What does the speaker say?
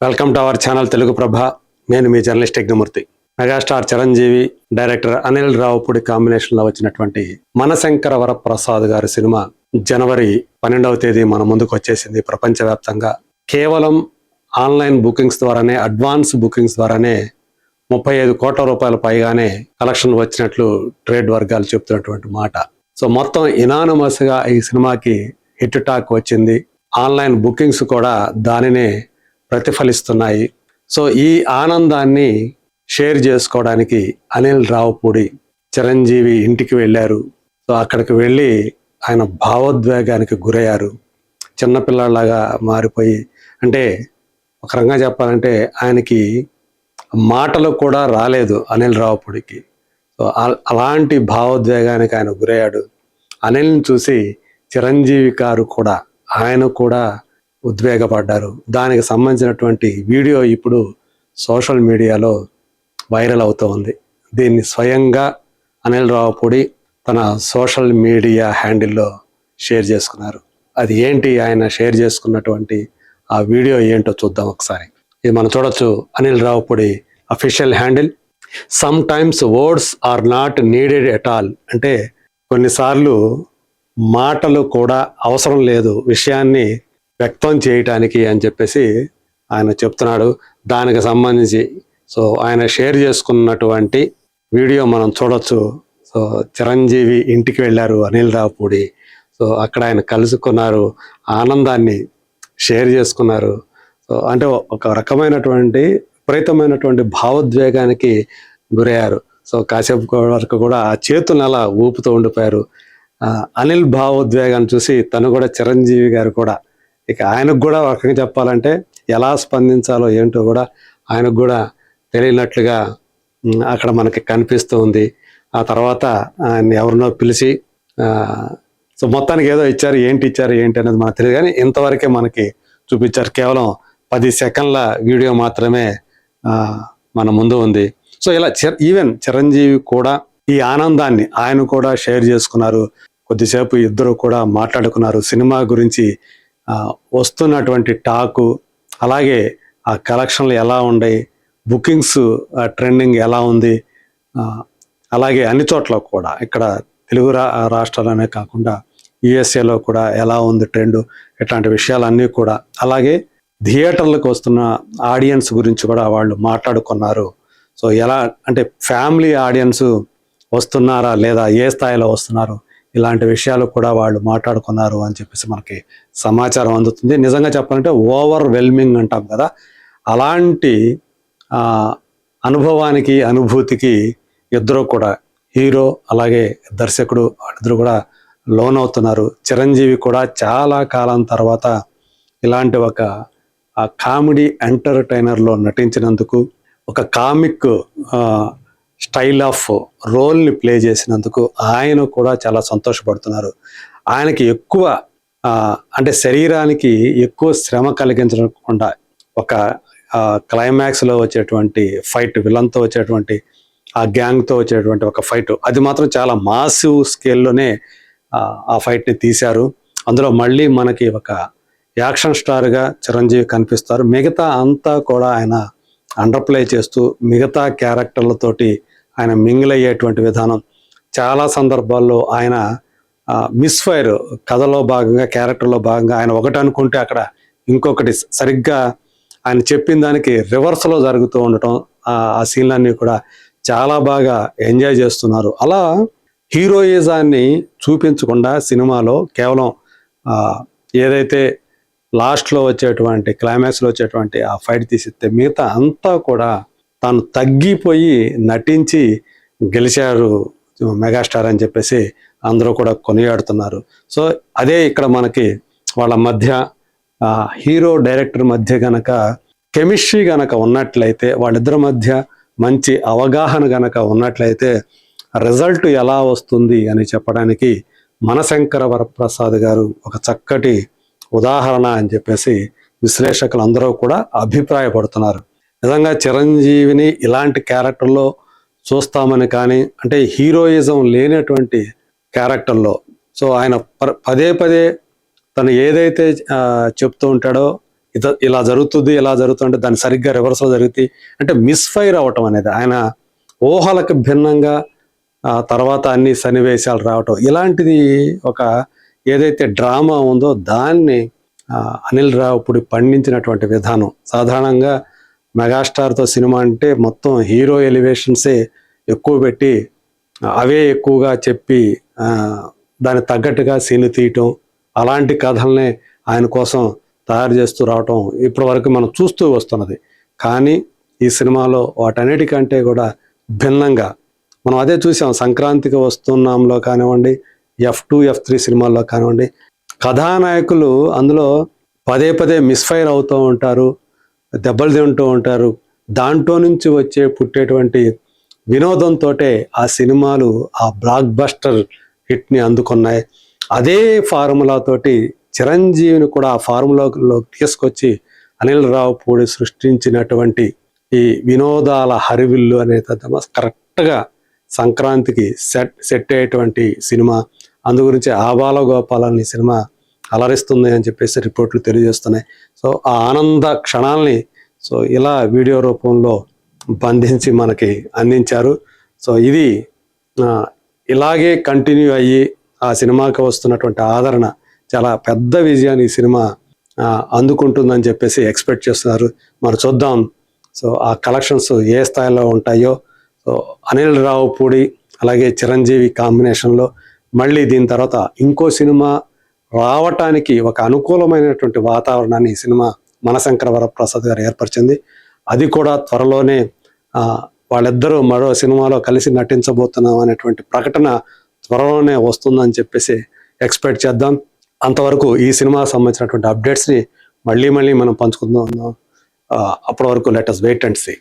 Welcome to our channel Telugu Prabha. నేను మీ journalist Yagnamurthy. Megastar Chiranjeevi, director Anil Ravipudi కాంబినేషన్లో వచ్చినటువంటి మనశంకర వరప్రసాద్ గారి సినిమా జనవరి 12వ తేదీ మన ముందుకు వచ్చేసింది. ప్రపంచవ్యాప్తంగా కేవలం ఆన్లైన్ బుకింగ్స్ ద్వారానే, అడ్వాన్స్ బుకింగ్స్ ద్వారానే 35 కోట్ల రూపాయల పైగానే కలెక్షన్ వచ్చినట్లు ట్రేడ్ వర్గాలు చెప్తున్నటువంటి మాట. సో మొత్తం ఇనానమస్గా ఈ సినిమాకి హిట్ టాక్ వచ్చింది. ఆన్లైన్ బుకింగ్స్ కూడా దానినే ప్రతిఫలిస్తున్నాయి. సో ఈ ఆనందాన్ని షేర్ చేసుకోవడానికి అనిల్ రావుపూడి చిరంజీవి ఇంటికి వెళ్ళారు. సో అక్కడికి వెళ్ళి ఆయన భావోద్వేగానికి గురయ్యారు. చిన్నపిల్లలాగా మారిపోయి, అంటే ఒక రకంగా చెప్పాలంటే ఆయనకి మాటలు కూడా రాలేదు అనిల్ రావుపూడికి. సో అలాంటి భావోద్వేగానికి ఆయన గురయ్యాడు. అనిల్ని చూసి చిరంజీవి గారు కూడా, ఆయన కూడా ఉద్వేగపడ్డారు. దానికి సంబంధించినటువంటి వీడియో ఇప్పుడు సోషల్ మీడియాలో వైరల్ అవుతూ ఉంది. దీన్ని స్వయంగా అనిల్ రావుపూడి తన సోషల్ మీడియా హ్యాండిల్లో షేర్ చేసుకున్నారు. అది ఏంటి, ఆయన షేర్ చేసుకున్నటువంటి ఆ వీడియో ఏంటో చూద్దాం ఒకసారి. ఇది మనం చూడొచ్చు. Anil Ravipudi official handle. Sometimes words are not needed at all. అంటే కొన్నిసార్లు మాటలు కూడా అవసరం లేదు విషయాన్ని వ్యక్తం చేయటానికి అని చెప్పేసి ఆయన చెప్తున్నాడు. దానికి సంబంధించి సో ఆయన షేర్ చేసుకున్నటువంటి వీడియో మనం చూడొచ్చు. సో చిరంజీవి ఇంటికి వెళ్ళారు అనిల్ రావుపూడి. సో అక్కడ ఆయన కలుసుకున్నారు, ఆనందాన్ని షేర్ చేసుకున్నారు. సో అంటే ఒక రకమైనటువంటి విపరీతమైనటువంటి భావోద్వేగానికి గురయ్యారు. సో కాసేపు వరకు కూడా ఆ చేతులను అలా ఊపుతూ ఉండిపోయారు. అనిల్ భావోద్వేగాన్ని చూసి తను కూడా, చిరంజీవి గారు కూడా, ఇక ఆయనకు కూడా ఒక రకంగా చెప్పాలంటే ఎలా స్పందించాలో ఏంటో కూడా ఆయనకు కూడా తెలియనట్లుగా అక్కడ మనకి కనిపిస్తూ ఉంది. ఆ తర్వాత ఆయన ఎవరినో పిలిచి సో మొత్తానికి ఏదో ఇచ్చారు. ఏంటి అనేది మనకు తెలియదు, కానీ ఇంతవరకే మనకి చూపించారు. కేవలం 10 సెకండ్ల వీడియో మాత్రమే మన ముందు ఉంది. సో ఇలా ఈవెన్ చిరంజీవి కూడా ఈ ఆనందాన్ని ఆయన కూడా షేర్ చేసుకున్నారు. కొద్దిసేపు ఇద్దరు కూడా మాట్లాడుకున్నారు. సినిమా గురించి వస్తున్నటువంటి టాకు, అలాగే ఆ కలెక్షన్లు ఎలా ఉన్నాయి, బుకింగ్స్ ట్రెండింగ్ ఎలా ఉంది, అలాగే అన్ని చోట్ల కూడా, ఇక్కడ తెలుగు రాష్ట్రాలనే కాకుండా యుఎస్ఏలో కూడా ఎలా ఉంది ట్రెండ్, ఇట్లాంటి విషయాలన్నీ కూడా, అలాగే థియేటర్లకు వస్తున్న ఆడియన్స్ గురించి కూడా వాళ్ళు మాట్లాడుకున్నారు. సో ఎలా అంటే ఫ్యామిలీ ఆడియన్స్ వస్తున్నారా లేదా, ఏ స్థాయిలో వస్తున్నారు, ఇలాంటి విషయాలు కూడా వాళ్ళు మాట్లాడుకున్నారు అని చెప్పేసి మనకి సమాచారం అందుతుంది. నిజంగా చెప్పాలంటే ఓవర్వెల్మింగ్ అంటాం కదా, అలాంటి అనుభవానికి, అనుభూతికి ఇద్దరు కూడా, హీరో అలాగే దర్శకుడు, వాళ్ళిద్దరు కూడా లోన్ అవుతున్నారు. చిరంజీవి కూడా చాలా కాలం తర్వాత ఇలాంటి ఒక కామెడీ ఎంటర్టైనర్లో నటించినందుకు, ఒక కామిక్ స్టైల్ ఆఫ్ రోల్ని ప్లే చేసినందుకు ఆయన కూడా చాలా సంతోషపడుతున్నారు. ఆయనకి ఎక్కువ అంటే శరీరానికి ఎక్కువ శ్రమ కలిగించకుండా ఒక క్లైమాక్స్లో వచ్చేటువంటి ఫైట్, విలన్తో వచ్చేటువంటి ఆ గ్యాంగ్తో వచ్చేటువంటి ఒక ఫైట్, అది మాత్రం చాలా మాసివ్ స్కేల్లోనే ఆ ఫైట్ని తీశారు. అందులో మళ్ళీ మనకి ఒక యాక్షన్ స్టార్గా చిరంజీవి కనిపిస్తారు. మిగతా అంతా కూడా ఆయన అండర్ప్లే చేస్తూ మిగతా క్యారెక్టర్లతోటి ఆయన మింగిల్ అయ్యేటువంటి విధానం, చాలా సందర్భాల్లో ఆయన మిస్ఫైర్, కథలో భాగంగా, క్యారెక్టర్లో భాగంగా ఆయన ఒకటి అనుకుంటే అక్కడ ఇంకొకటి సరిగ్గా ఆయన చెప్పిన దానికి రివర్స్లో జరుగుతూ ఉండటం, ఆ సీన్లన్నీ కూడా చాలా బాగా ఎంజాయ్ చేస్తున్నారు. అలా హీరోయిజాన్ని చూపించకుండా సినిమాలో కేవలం ఏదైతే లాస్ట్లో వచ్చేటువంటి, క్లైమాక్స్లో వచ్చేటువంటి ఆ ఫైట్ తీసిస్తే మిగతా అంతా కూడా తాను తగ్గిపోయి నటించి గెలిచారు మెగాస్టార్ అని చెప్పేసి అందరూ కూడా కొనియాడుతున్నారు. సో అదే ఇక్కడ మనకి వాళ్ళ మధ్య, హీరో డైరెక్టర్ మధ్య గనక కెమిస్ట్రీ గనక ఉన్నట్లయితే, వాళ్ళిద్దరి మధ్య మంచి అవగాహన గనక ఉన్నట్లయితే రిజల్ట్ ఎలా వస్తుంది అని చెప్పడానికి మనశంకర వరప్రసాద్ గారు ఒక చక్కటి ఉదాహరణ అని చెప్పేసి విశ్లేషకులు అందరూ కూడా అభిప్రాయపడుతున్నారు. నిజంగా చిరంజీవిని ఇలాంటి క్యారెక్టర్లో చూస్తామని, కానీ అంటే హీరోయిజం లేనటువంటి క్యారెక్టర్లో, సో ఆయన పదే పదే తను ఏదైతే చెప్తూ ఉంటాడో ఇలా జరుగుతుంది ఇలా జరుగుతుంటే దాన్ని సరిగ్గా రివర్సల్ జరుగుతాయి అంటే మిస్ఫైర్ అవటం అనేది ఆయన ఊహలకు భిన్నంగా తర్వాత అన్ని సన్నివేశాలు రావటం ఇలాంటిది ఒక ఏదైతే డ్రామా ఉందో దాన్ని అనిల్ రావిపూడి పండించినటువంటి విధానం. సాధారణంగా మెగాస్టార్తో సినిమా అంటే మొత్తం హీరో ఎలివేషన్సే ఎక్కువ పెట్టి అవే ఎక్కువగా చెప్పి దానికి తగ్గట్టుగా సీన్లు తీయటం అలాంటి కథల్ని ఆయన కోసం తయారు చేస్తూ రావటం ఇప్పటి వరకు మనం చూస్తూ వస్తున్నది. కానీ ఈ సినిమాలో వాటన్నిటికంటే కూడా భిన్నంగా మనం అదే చూసాం. సంక్రాంతికి వస్తున్నాంలో కానివ్వండి, F2, F3 సినిమాల్లో కానివ్వండి, కథానాయకులు అందులో పదే పదే మిస్ఫైర్ అవుతూ ఉంటారు, దెబ్బలు తింటూ ఉంటారు. దాంట్లో నుంచి పుట్టేటువంటి వినోదంతో ఆ సినిమాలు ఆ బ్లాక్ బస్టర్ హిట్ని అందుకున్నాయి. అదే ఫార్ములాతోటి చిరంజీవిని కూడా ఆ ఫార్ములాలో తీసుకొచ్చి అనిల్ రావిపూడి సృష్టించినటువంటి ఈ వినోదాల హరివిల్లు అనేది కరెక్ట్గా సంక్రాంతికి సెట్ అయ్యేటువంటి సినిమా. అందు గురించి ఆబాల గోపాలని సినిమా అలరిస్తుంది అని చెప్పేసి రిపోర్ట్లు తెలియజేస్తున్నాయి. సో ఆ ఆనంద క్షణాలని ఇలా వీడియో రూపంలో బంధించి మనకి అందించారు. సో ఇది ఇలాగే కంటిన్యూ అయ్యి ఆ సినిమాకి వస్తున్నటువంటి ఆదరణ చాలా పెద్ద విజయాన్ని ఈ సినిమా అందుకుంటుందని చెప్పేసి ఎక్స్పెక్ట్ చేస్తున్నారు. మరి చూద్దాం సో ఆ కలెక్షన్స్ ఏ స్థాయిలో ఉంటాయో. సో అనిల్ రావిపూడి అలాగే చిరంజీవి కాంబినేషన్లో మళ్ళీ దీని తర్వాత ఇంకో సినిమా రావటానికి ఒక అనుకూలమైనటువంటి వాతావరణాన్ని ఈ సినిమా మనశంకర వరప్రసాద్ గారు ఏర్పరిచింది. అది కూడా త్వరలోనే వాళ్ళిద్దరూ మరో సినిమాలో కలిసి నటించబోతున్నాం అనేటువంటి ప్రకటన త్వరలోనే వస్తుందని చెప్పేసి ఎక్స్పెక్ట్ చేద్దాం. అంతవరకు ఈ సినిమా సంబంధించినటువంటి అప్డేట్స్ని మళ్ళీ మనం పంచుకుందాం. అప్పటి వరకు let us wait and see.